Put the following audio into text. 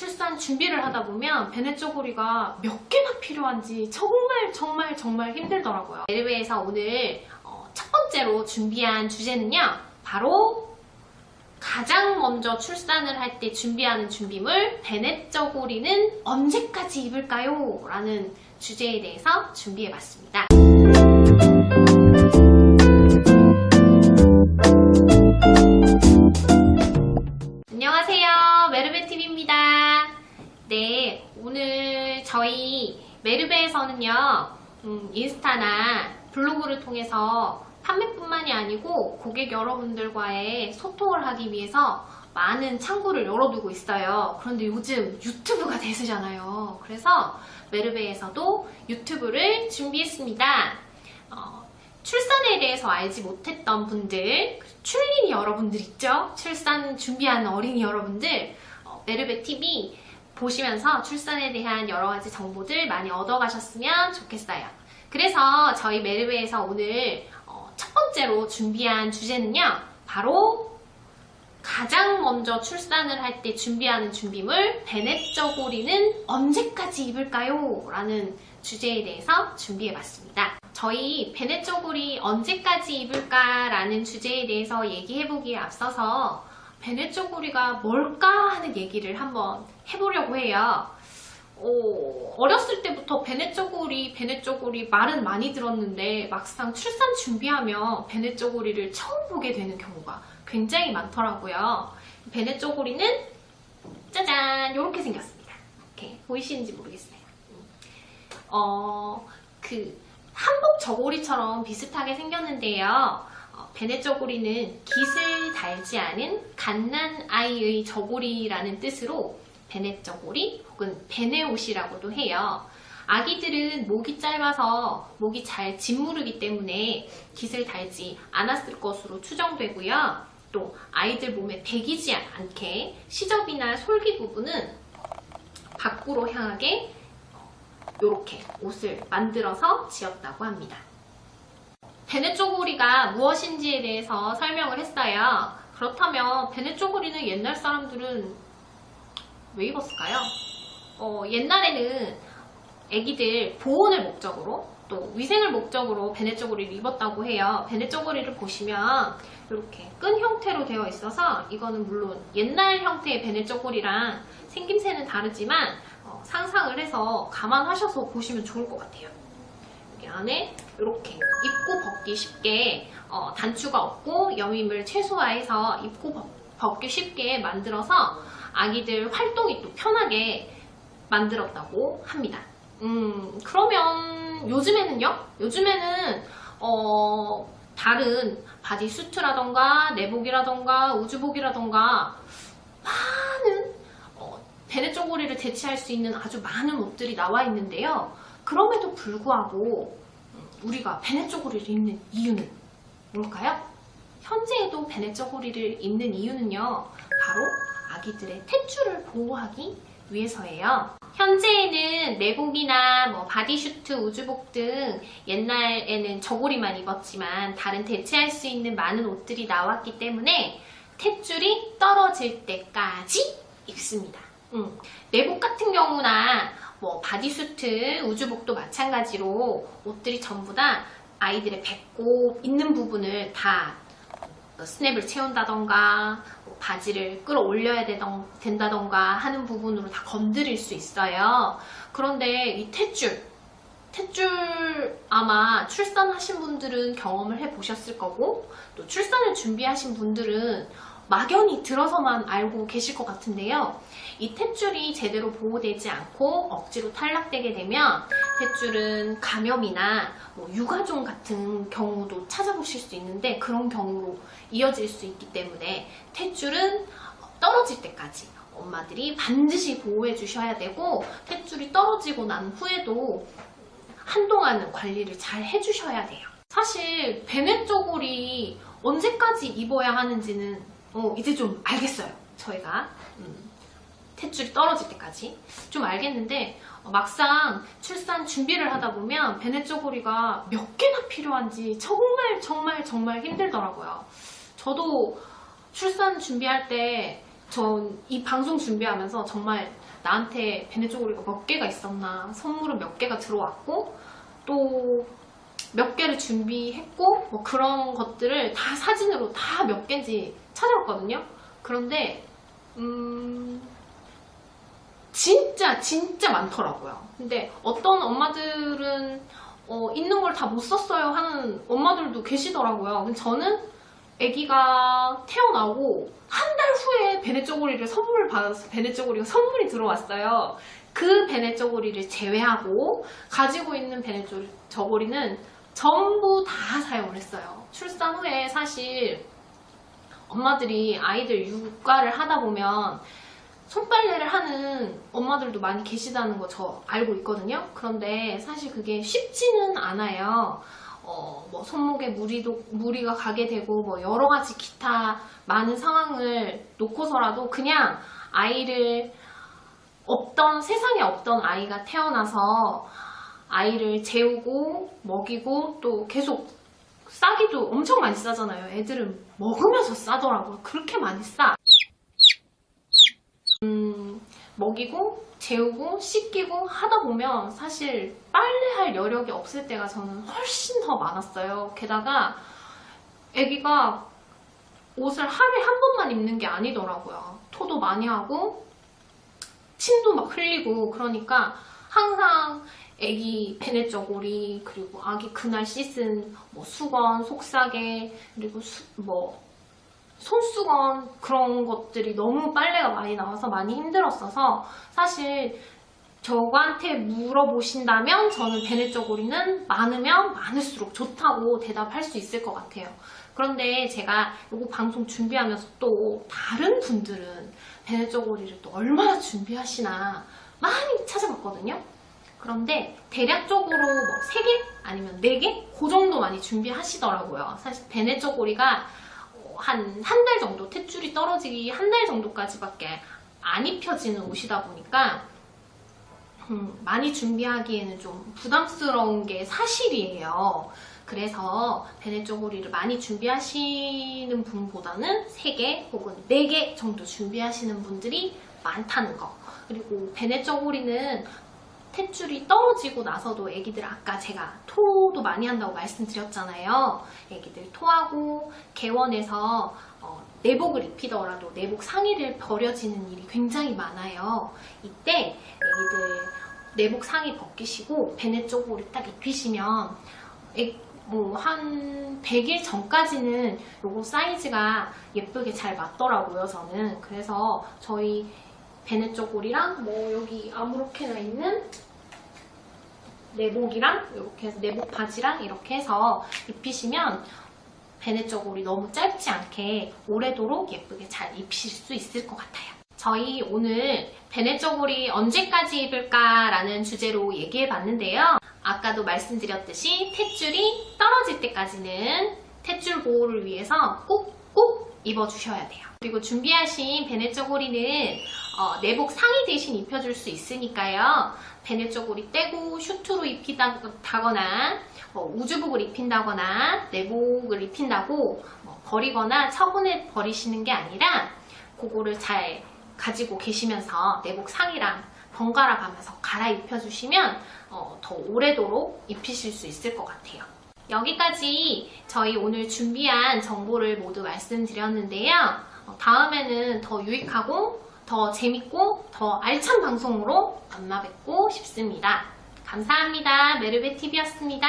출산 준비를 하다 보면 베네쪼고리가 몇 개나 필요한지 정말 힘들더라고요. 메르베에서 오늘 첫 번째로 준비한 주제는요, 바로 가장 먼저 출산을 할 때 준비하는 준비물 베네쪼고리는 언제까지 입을까요? 라는 주제에 대해서 준비해봤습니다. 안녕하세요, 메르베TV입니다. 네, 오늘 저희 메르베에서는요, 인스타나 블로그를 통해서 판매뿐만이 아니고 고객 여러분들과의 소통을 하기 위해서 많은 창구를 열어두고 있어요. 그런데 요즘 유튜브가 대세잖아요. 그래서 메르베에서도 유튜브를 준비했습니다. 출산에 대해서 알지 못했던 분들, 출린이 여러분들 있죠? 출산 준비하는 어린이 여러분들, 메르베TV 보시면서 출산에 대한 여러가지 정보들 많이 얻어가셨으면 좋겠어요. 그래서 저희 메르베에서 오늘 첫 번째로 준비한 주제는요, 바로 가장 먼저 출산을 할 때 준비하는 준비물 베네쪼고리는 언제까지 입을까요? 라는 주제에 대해서 준비해봤습니다. 저희 베네쪼고리 언제까지 입을까? 라는 주제에 대해서 얘기해보기에 앞서서 베네쪼고리가 뭘까? 하는 얘기를 한번 해보려고 해요. 어렸을 때부터 베네쪼고리 말은 많이 들었는데 막상 출산 준비하면 베네쪼고리를 처음 보게 되는 경우가 굉장히 많더라고요. 베네쪼고리는 짜잔, 이렇게 생겼습니다. 이렇게 보이시는지 모르겠어요. 한복 저고리처럼 비슷하게 생겼는데요. 베네쪼고리는 깃을 달지 않은 갓난아이의 저고리라는 뜻으로 베네쪼고리 혹은 베네옷이라고도 해요. 아기들은 목이 짧아서 목이 잘 짓무르기 때문에 깃을 달지 않았을 것으로 추정되고요. 또 아이들 몸에 배기지 않게 시접이나 솔기 부분은 밖으로 향하게 이렇게 옷을 만들어서 지었다고 합니다. 베네쪼고리가 무엇인지에 대해서 설명을 했어요. 그렇다면 베네쪼고리는 옛날 사람들은 왜 입었을까요? 옛날에는 아기들 보온을 목적으로 또 위생을 목적으로 베네쪼고리를 입었다고 해요. 베네쪼고리를 보시면 이렇게 끈 형태로 되어 있어서 이거는 물론 옛날 형태의 베네쪼고리랑 생김새는 다르지만 상상을 해서 감안하셔서 보시면 좋을 것 같아요. 여기 안에 이렇게 입고 벗기 쉽게 단추가 없고 여밈을 최소화해서 입고 벗기 쉽게 만들어서 아기들 활동이 또 편하게 만들었다고 합니다. 그러면 요즘에는요? 요즘에는 다른 바디수트라던가 내복이라던가 우주복이라던가 많은 베네쪼고리를 대체할 수 있는 아주 많은 옷들이 나와 있는데요. 그럼에도 불구하고 우리가 베네쪼고리를 입는 이유는 뭘까요? 현재에도 베네쪼고리를 입는 이유는요, 바로 아기들의 탯줄을 보호하기 위해서예요. 현재에는 내복이나 바디슈트, 우주복 등 옛날에는 저고리만 입었지만 다른 대체할 수 있는 많은 옷들이 나왔기 때문에 탯줄이 떨어질 때까지 입습니다. 내복 같은 경우나 바디수트, 우주복도 마찬가지로 옷들이 전부 다 아이들의 배꼽 있는 부분을 다 스냅을 채운다던가 바지를 끌어올려야 된다던가 하는 부분으로 다 건드릴 수 있어요. 그런데 이 탯줄 아마 출산하신 분들은 경험을 해보셨을 거고 또 출산을 준비하신 분들은 막연히 들어서만 알고 계실 것 같은데요. 이 탯줄이 제대로 보호되지 않고 억지로 탈락되게 되면 탯줄은 감염이나 육아종 같은 경우도 찾아보실 수 있는데 그런 경우로 이어질 수 있기 때문에 탯줄은 떨어질 때까지 엄마들이 반드시 보호해 주셔야 되고 탯줄이 떨어지고 난 후에도 한동안은 관리를 잘 해주셔야 돼요. 사실 베네쪼고리 언제까지 입어야 하는지는 이제 좀 알겠어요. 저희가 탯줄이 떨어질 때까지 좀 알겠는데 막상 출산 준비를 하다 보면 베네쪼고리가 몇 개나 필요한지 정말 힘들더라고요. 저도 출산 준비할 때 전 이 방송 준비하면서 정말 나한테 베네쪼고리가 몇 개가 있었나, 선물은 몇 개가 들어왔고, 또 몇 개를 준비했고, 뭐 그런 것들을 다 사진으로 다 몇 개인지 찾아봤거든요. 그런데 진짜 많더라고요. 근데 어떤 엄마들은 있는 걸 다 못 썼어요 하는 엄마들도 계시더라고요. 근데 저는 아기가 태어나고 한 달 후에 베네쪼고리를 선물을 받아서 베네쪼고리가 선물이 들어왔어요. 그 베네쪼고리를 제외하고 가지고 있는 베네쪼고리는 전부 다 사용을 했어요. 출산 후에 사실 엄마들이 아이들 육아를 하다 보면 손빨래를 하는 엄마들도 많이 계시다는 거 저 알고 있거든요. 그런데 사실 그게 쉽지는 않아요. 뭐 손목에 무리가 가게 되고 뭐 여러 가지 기타 많은 상황을 놓고서라도 그냥 아이를 세상에 없던 아이가 태어나서 아이를 재우고 먹이고 또 계속 싸기도 엄청 많이 싸잖아요. 애들은 먹으면서 싸더라고요. 그렇게 많이 싸. 먹이고 재우고 씻기고 하다 보면 사실 빨래할 여력이 없을 때가 저는 훨씬 더 많았어요. 게다가 아기가 옷을 하루에 한 번만 입는 게 아니더라고요. 토도 많이 하고 침도 막 흘리고 그러니까 항상 아기 베네쪼고리 그리고 아기 그날 씻은 뭐 수건, 속싸개 그리고 뭐 손수건 그런 것들이 너무 빨래가 많이 나와서 많이 힘들었어서 사실 저한테 물어보신다면 저는 베네쪼고리는 많으면 많을수록 좋다고 대답할 수 있을 것 같아요. 그런데 제가 이거 방송 준비하면서 또 다른 분들은 베네쪼고리를 또 얼마나 준비하시나 많이 찾아봤거든요. 그런데 대략적으로 뭐 3개 아니면 4개? 그 정도 많이 준비하시더라고요. 사실 베네쪼고리가 한 달 정도, 탯줄이 떨어지기 한 달 정도까지밖에 안 입혀지는 옷이다 보니까 많이 준비하기에는 좀 부담스러운 게 사실이에요. 그래서 베네쪼고리를 많이 준비하시는 분보다는 3개 혹은 4개 정도 준비하시는 분들이 많다는 거. 그리고 베네쪼고리는 탯줄이 떨어지고 나서도 애기들 아까 제가 토도 많이 한다고 말씀드렸잖아요. 애기들 토하고 개원해서 내복을 입히더라도 내복 상의를 버려지는 일이 굉장히 많아요. 이때 애기들 내복 상의 벗기시고 베네쪼고리 딱 입히시면 뭐 한 100일 전까지는 요거 사이즈가 예쁘게 잘 맞더라고요. 저는 그래서 저희 베네쪼고리랑 뭐 여기 아무렇게나 있는 내복이랑 이렇게 해서 내복 바지랑 이렇게 해서 입히시면 베네쪼고리 너무 짧지 않게 오래도록 예쁘게 잘 입히실 수 있을 것 같아요. 저희 오늘 베네쪼고리 언제까지 입을까 라는 주제로 얘기해 봤는데요. 아까도 말씀드렸듯이 탯줄이 떨어질 때까지는 탯줄 보호를 위해서 꼭 입어주셔야 돼요. 그리고 준비하신 베네쪼고리는 내복 상의 대신 입혀줄 수 있으니까요. 베네쪼고리 떼고 슈트로 입힌다거나 우주복을 입힌다거나 내복을 입힌다고 버리거나 처분해 버리시는 게 아니라 그거를 잘 가지고 계시면서 내복 상의랑 번갈아 가면서 갈아입혀주시면 더 오래도록 입히실 수 있을 것 같아요. 여기까지 저희 오늘 준비한 정보를 모두 말씀드렸는데요. 다음에는 더 유익하고 더 재밌고 더 알찬 방송으로 만나 뵙고 싶습니다. 감사합니다. 메르베TV였습니다.